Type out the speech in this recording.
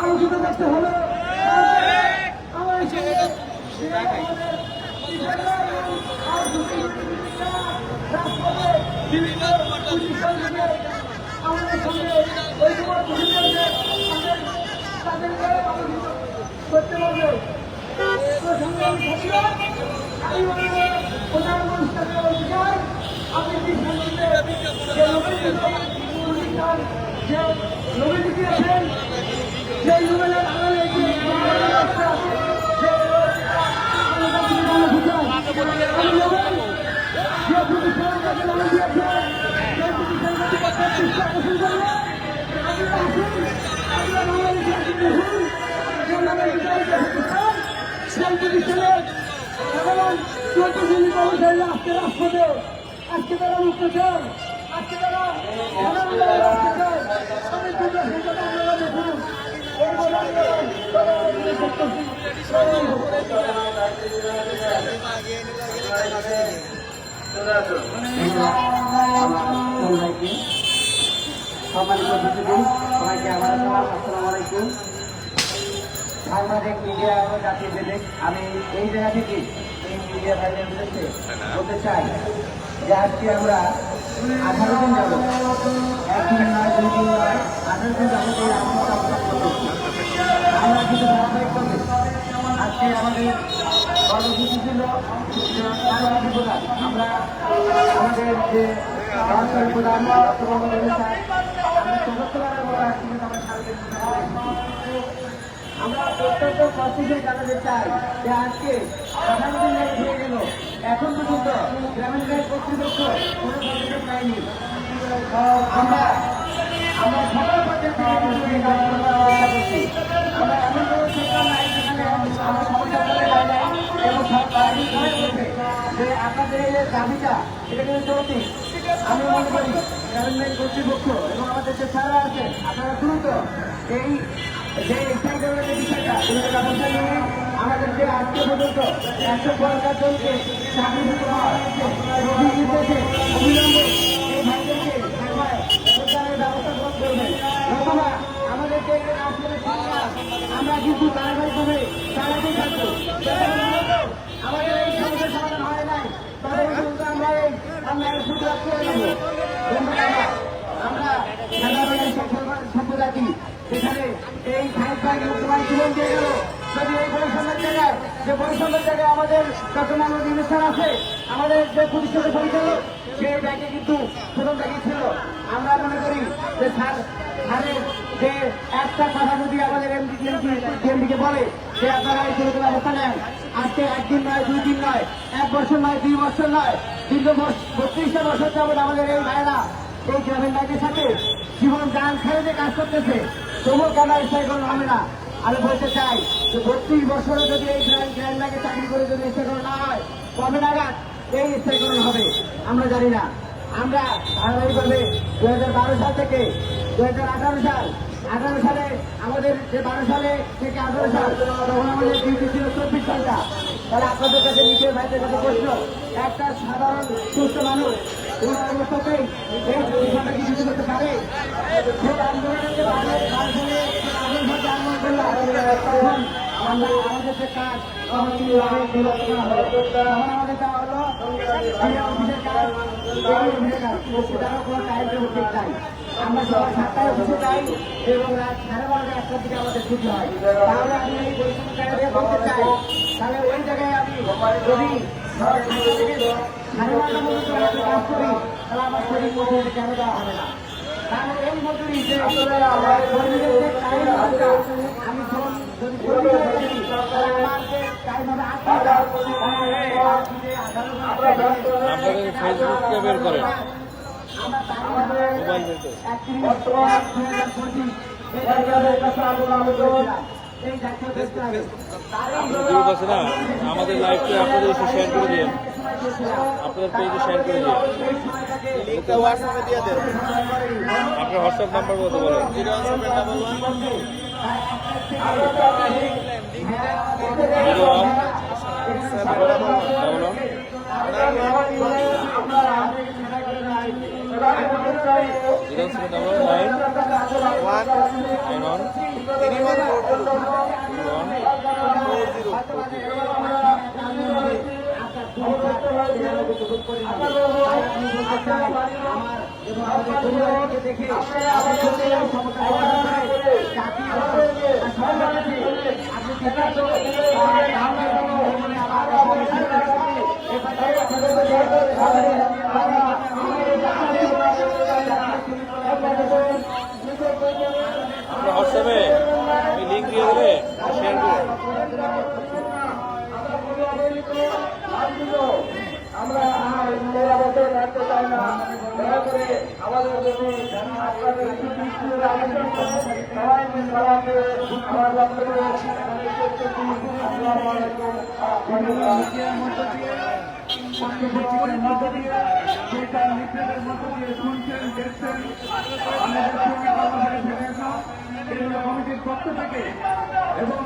আলোচনা করতে হবে আমাদের সঙ্গে ওই সময় করতে পারবে আপনি কি নবীজি দিয়েছেন যে ইউমেনের আড়ালে রাষ্ট্রপতি আজকে তারা মুক্ত চান আজকে তারা সাংবাদিক মিডিয়া ও জাতীয় বিবেক আমি এই জায়গা থেকে এই মিডিয়া ভাইদের উদ্দেশ্যে বলতে চাই যে আজকে আমরা 18 দিন যাবো, একদিন নয় 2 দিন নয় 18 দিন যাবো এই আন্দোলনটা করতেছি। আমরা কিন্তু ধারাবাহিকভাবে আজকে আমাদের কর্মসূচি ছিল আমরা আমাদের যে সরকারি প্রধান আমরা প্রত্যেকটা কর্তৃকে জানাতে চাই যে আজকে 18 দিন হয়ে গেল, এখন পর্যন্ত গ্রামীণ ব্যাংক কর্তৃপক্ষ কোনো পদক্ষেপ নেয়নি। আমরা সকল পর্যায়ে চেষ্টা করছি। আমরা এমন কোনো সরকার নাই যেখানে আমরা সমস্যা করে যায় নাই এবং যে আপনাদের এই যে দাবিটা এটা কিন্তু চলতি। আমি মনে করি গ্রামীণ ব্যাংক কর্তৃপক্ষ এবং আমাদের যে ছাড়া আছে আপনারা দ্রুত এই যে যে বিষয়টা ব্যবস্থা নিয়ে আমাদের যে আজকে পর্যন্ত 150 জনকে চাকরি দিতে হওয়া হয়েছে নির্দেশে অবিলম্বে এই ভাইদেরকে সরকারের ব্যবস্থা গ্রহণ করবেন। অথবা আমাদেরকে আমরা কিন্তু ধারাবাহিকভাবে চালাতেই থাকবো। আমাদের এই সমস্যার সমাধান হয় নাই তবে কিন্তু আমরা সুযোগ করে নেব। আমরা সম্প্রদায়টি যেখানে এই মুখ্যমন্ত্রী জীবন দিয়ে গেল, যদি এই বৈষম্যের জায়গায় যে বৈষম্যের জায়গায় আমাদের চট্টগ্রাম ইউনিভার্সিটি আছে, আমাদের যে পরিষদের পরিচালক সেই ব্যাংকে কিন্তু প্রথম ব্যাংকে ছিল। আমরা মনে করি যে স্যারের যে একটা কথা যদি আমাদের এমডিকে বলে যে আপনারা এই ছেলেদের ব্যবস্থা নেন, আজকে একদিন নয় 2 দিন নয় 1 বছর নয় 2 বছর নয় দীর্ঘ 32টা বছর যাবৎ আমাদের এই ভাইয়েরা এই গ্রামীণ ব্যাংকের সাথে জীবন দান ছেড়ে যে কাজ করতেছে, তবুও কেন স্থায়ীকরণ হবে না? আমি বলতে চাই যে 32 বছরে যদি এই গ্রামীণ ব্যাংকে চাকরি করে যদি স্থায়ীকরণ না হয়, কবে নাগাদ এই স্থায়ীকরণ হবে আমরা জানি না। আমরা ধারাবাহিকভাবে 2012 সাল থেকে 2018 সাল 18 সালে আমাদের যে 12 সালে থেকে 18 সাল তখন আমাদের ডিউটি ছিল 24 ঘন্টা। তাহলে আপনাদের কাছে নিজের ভাইদের কাছে প্রশ্ন, একটা সাধারণ সুস্থ মানুষ কোন অবস্থাতেই এই প্রতিষ্ঠানটা কি ডিউটি করতে পারে? সেই আন্দোলনকে আন্দোলন করলাম তখন আমাদের যে কাজ আমাদের দেওয়া হলো অফিসের কাজ কোনো টাইম টেবিল ঠিক নাই। আমরা সবাই 7টায় অফিসে যাই এবং রাত 12:30 1টার দিকে আমাদের ছুটি হয়। তাহলে আমি এই পরিশ্রমকারীদের বলতে চাই, তাহলে ওই জায়গায় আমি যদি 12:30 পর্যন্ত কাজ করি তাহলে আমার শরীর মধ্যে কেন দেওয়া হবে না? তাহলে এই মজুরি যে কর্মীদের যে টাইম আমি যদি আমার যে আপনাদের ফেসবুককে বের করেন, মোবাইল বের করেন। গ্রুপ আছে না, আমাদের লাইভটা আপনাদের এসে শেয়ার করে দিন, আপনাদের পেজে শেয়ার করে দিন। লিঙ্কটা হোয়াটসঅ্যাপে দিয়ে দেন। আপনার হোয়াটসঅ্যাপ নাম্বার বলতে বলেন। আপনার হোয়াটসঅ্যাপে লিঙ্ক দিয়ে দেবে, শেয়ার করে। আমরা রাখতে চাই না, দয়া করে আমাদের জন্য আপনাদের সবাই মিলে আমার বক্তব্য কমিটির পক্ষ থেকে এবং